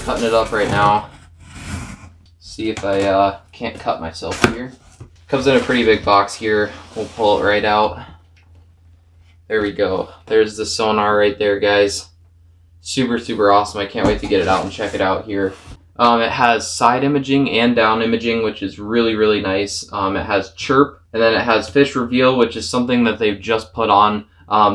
cutting it up right now. See if I can't cut myself here. Comes in a pretty big box here. We'll pull it right out. There we go. There's the Sonar right there, guys. Super, super awesome. I can't wait to get it out and check it out here. It has side imaging and down imaging, which is really, really nice. It has chirp, and then it has fish reveal, which is something that they've just put on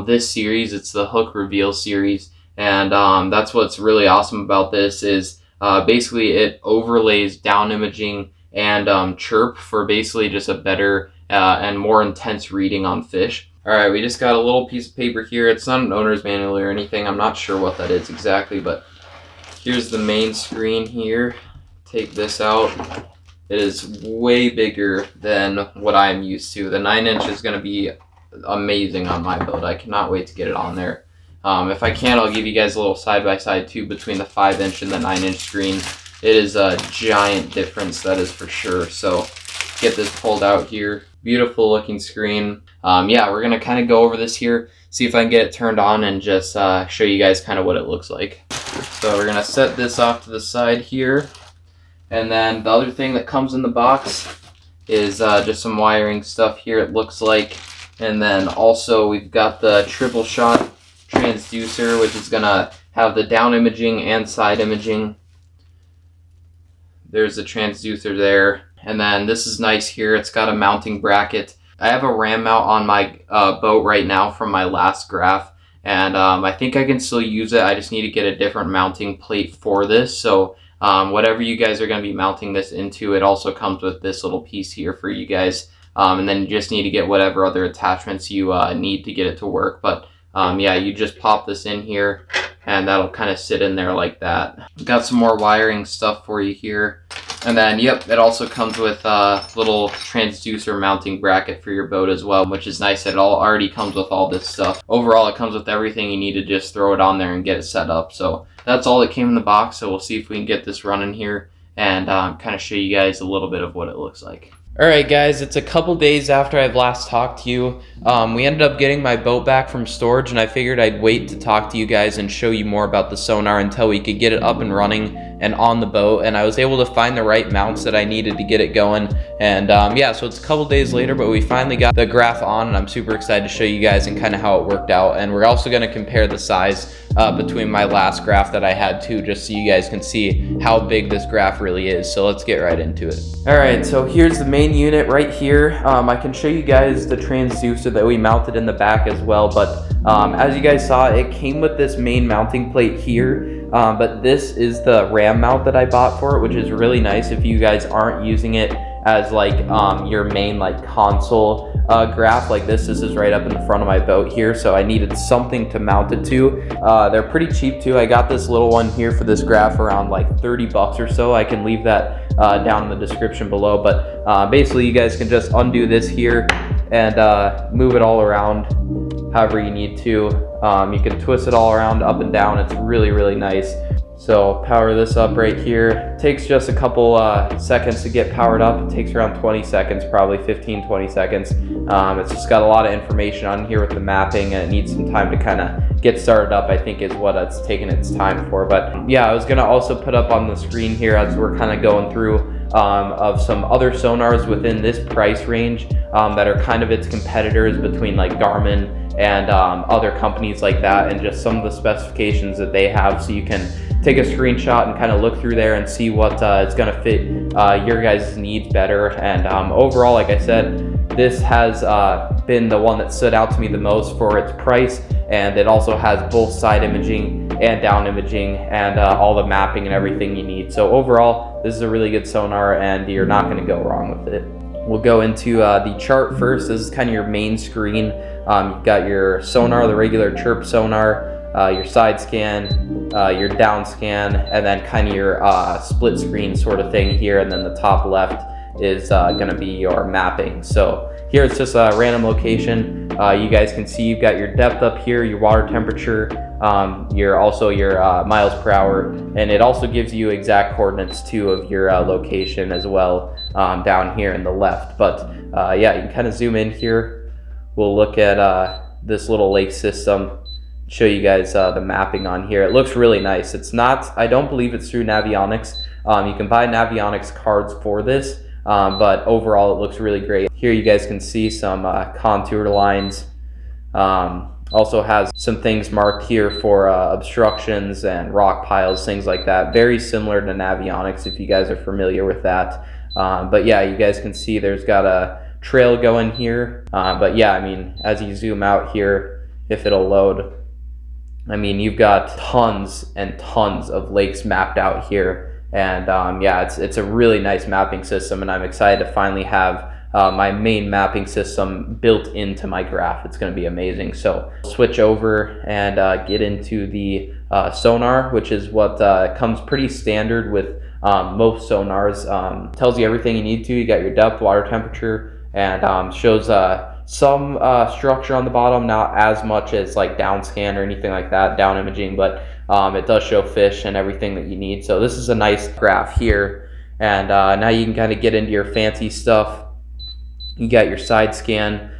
this series. It's the hook reveal series, and that's what's really awesome about this is basically it overlays down imaging and chirp for basically just a better and more intense reading on fish. Alright, we just got a little piece of paper here. It's not an owner's manual or anything. I'm not sure what that is exactly, but here's the main screen here. Take this out. It is way bigger than what I'm used to. The 9-inch is going to be amazing on my boat. I cannot wait to get it on there. If I can, I'll give you guys a little side-by-side too between the 5-inch and the 9-inch screen. It is a giant difference, that is for sure. So get this pulled out here. Beautiful looking screen. Yeah, we're going to kind of go over this here, see if I can get it turned on and just show you guys kind of what it looks like. So we're going to set this off to the side here. And then the other thing that comes in the box is just some wiring stuff here, it looks like. And then also we've got the triple shot transducer, which is going to have the down imaging and side imaging. There's the transducer there. And then this is nice here. It's got a mounting bracket. I have a ram mount on my boat right now from my last graph. And I think I can still use it. I just need to get a different mounting plate for this. So whatever you guys are going to be mounting this into, it also comes with this little piece here for you guys. And then you just need to get whatever other attachments you need to get it to work. But yeah, you just pop this in here and that'll kind of sit in there like that. Got some more wiring stuff for you here. And then, yep, it also comes with a little transducer mounting bracket for your boat as well, which is nice that it already comes with all this stuff. Overall, it comes with everything you need to just throw it on there and get it set up. So that's all that came in the box. So we'll see if we can get this running here and kind of show you guys a little bit of what it looks like. Alright guys, it's a couple days after I've last talked to you. We ended up getting my boat back from storage and I figured I'd wait to talk to you guys and show you more about the Sonar until we could get it up and running and on the boat, and I was able to find the right mounts that I needed to get it going. And yeah, so it's a couple days later, but we finally got the graph on and I'm super excited to show you guys and kind of how it worked out. And we're also going to compare the size between my last graph that I had too, just so you guys can see how big this graph really is. So let's get right into it. Alright, so here's the main unit right here. I can show you guys the transducer that we mounted in the back as well, but as you guys saw, it came with this main mounting plate here. But this is the RAM mount that I bought for it, which is really nice if you guys aren't using it as like your main like console graph like this. This is right up in the front of my boat here, so I needed something to mount it to. They're pretty cheap too. I got this little one here for this graph around like 30 bucks or so. I can leave that down in the description below, but basically you guys can just undo this here and move it all around however you need to. You can twist it all around up and down. It's really, really nice. So power this up right here. It takes just a couple seconds to get powered up. It takes around 20 seconds, probably 15-20 seconds. It's just got a lot of information on here with the mapping, and it needs some time to kind of get started up, I think is what it's taken its time for. But yeah, I was gonna also put up on the screen here as we're kind of going through of some other sonars within this price range that are kind of its competitors between like Garmin and other companies like that, and just some of the specifications that they have, so you can take a screenshot and kind of look through there and see what is going to fit your guys' needs better. And overall, like I said, this has been the one that stood out to me the most for its price, and it also has both side imaging and down imaging and all the mapping and everything you need. So overall, this is a really good sonar and you're not going to go wrong with it. We'll go into the chart first. This is kind of your main screen. You've got your sonar, the regular chirp sonar, your side scan, your down scan, and then kind of your split screen sort of thing here. And then the top left is going to be your mapping. So here it's just a random location. You guys can see you've got your depth up here, your water temperature, your miles per hour, and it also gives you exact coordinates too of your location as well down here in the left. But yeah, you can kind of zoom in here. We'll look at this little lake system show you guys the mapping on here. It looks really nice. It's not, I don't believe it's through Navionics. You can buy Navionics cards for this, but overall it looks really great. Here you guys can see some contour lines. Also has some things marked here for obstructions and rock piles, things like that. Very similar to Navionics if you guys are familiar with that. But yeah, you guys can see there's got a trail going here. But yeah, I mean, as you zoom out here, if it'll load, I mean, you've got tons and tons of lakes mapped out here. And yeah, it's a really nice mapping system, and I'm excited to finally have my main mapping system built into my graph. It's going to be amazing. So switch over and get into the Sonar, which is what comes pretty standard with most sonars. Tells you everything you need to. You got your depth, water temperature, and shows some structure on the bottom, not as much as like down scan or anything like that, down imaging, but it does show fish and everything that you need. So this is a nice graph here. And now you can kind of get into your fancy stuff. You got your side scan,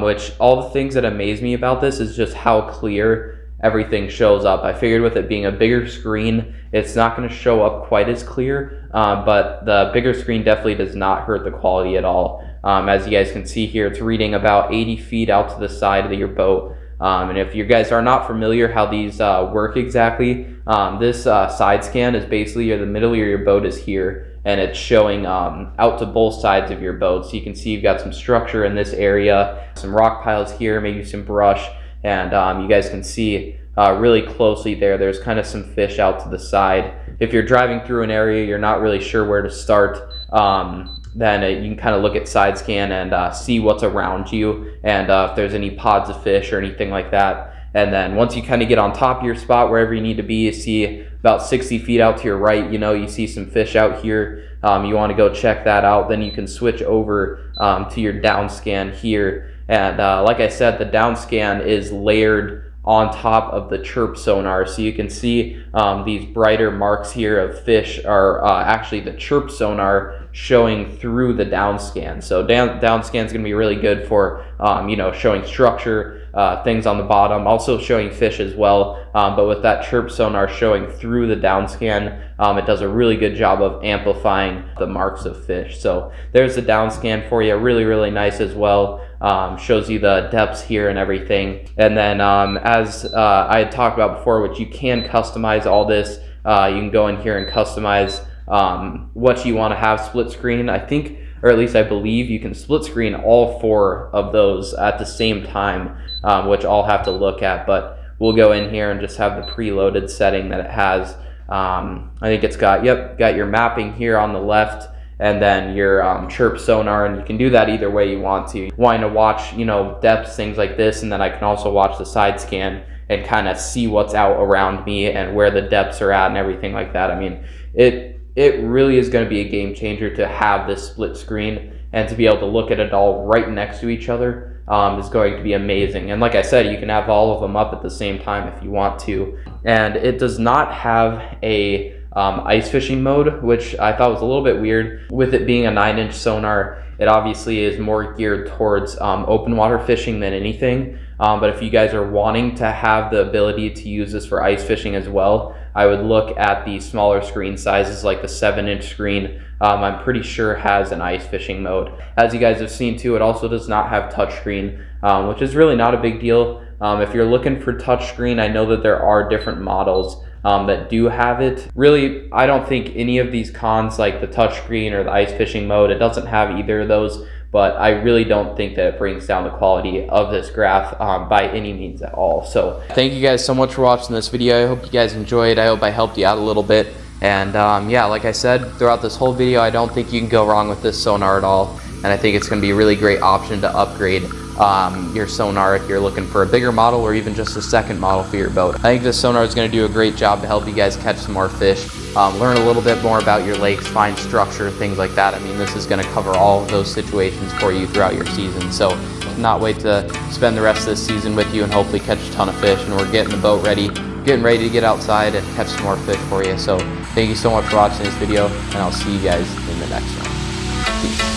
which all the things that amaze me about this is just how clear everything shows up. I figured with it being a bigger screen, it's not going to show up quite as clear, but the bigger screen definitely does not hurt the quality at all. As you guys can see here, it's reading about 80 feet out to the side of your boat. And if you guys are not familiar how these work exactly, this side scan is basically the middle of your boat is here, and it's showing out to both sides of your boat. So you can see you've got some structure in this area, some rock piles here, maybe some brush, and you guys can see really closely there's kind of some fish out to the side. If you're driving through an area, you're not really sure where to start, then you can kind of look at side scan and see what's around you, and if there's any pods of fish or anything like that. And then once you kind of get on top of your spot, wherever you need to be, you see about 60 feet out to your right, you see some fish out here. You want to go check that out. Then you can switch over to your down scan here. And like I said, the down scan is layered on top of the chirp sonar. So you can see these brighter marks here of fish are actually the chirp sonar showing through the down scan. So down scan is going to be really good for showing structure, things on the bottom, also showing fish as well. But with that chirp sonar showing through the down scan, it does a really good job of amplifying the marks of fish. So there's the down scan for you, really, really nice as well. Shows you the depths here and everything. And then as I had talked about before, which you can customize all this, you can go in here and customize what you want to have split screen. I think, or at least I believe, you can split screen all 4 of those at the same time, which I'll have to look at, but we'll go in here and just have the preloaded setting that it has. I think it's got your mapping here on the left, and then your chirp sonar, and you can do that either way you want to. Wanting to watch depths, things like this, and then I can also watch the side scan and kind of see what's out around me and where the depths are at and everything like that. I mean, it really is going to be a game changer to have this split screen, and to be able to look at it all right next to each other is going to be amazing. And like I said, you can have all of them up at the same time if you want to. And it does not have a ice fishing mode, which I thought was a little bit weird. With it being a 9-inch sonar, it obviously is more geared towards open water fishing than anything. But if you guys are wanting to have the ability to use this for ice fishing as well, I would look at the smaller screen sizes, like the 7-inch screen. I'm pretty sure has an ice fishing mode. As you guys have seen too, it also does not have touchscreen, which is really not a big deal. If you're looking for touchscreen, I know that there are different models that do have it. Really, I don't think any of these cons, like the touchscreen or the ice fishing mode, it doesn't have either of those, but I really don't think that it brings down the quality of this graph by any means at all. So thank you guys so much for watching this video. I hope you guys enjoyed. I hope I helped you out a little bit. And yeah, like I said, throughout this whole video, I don't think you can go wrong with this sonar at all. And I think it's going to be a really great option to upgrade your sonar if you're looking for a bigger model or even just a second model for your boat. I think this sonar is going to do a great job to help you guys catch some more fish, learn a little bit more about your lakes, find structure, things like that. I mean, this is going to cover all of those situations for you throughout your season. So cannot wait to spend the rest of this season with you and hopefully catch a ton of fish. And we're getting the boat ready, getting ready to get outside and catch some more fish for you. So thank you so much for watching this video, and I'll see you guys in the next one. Peace.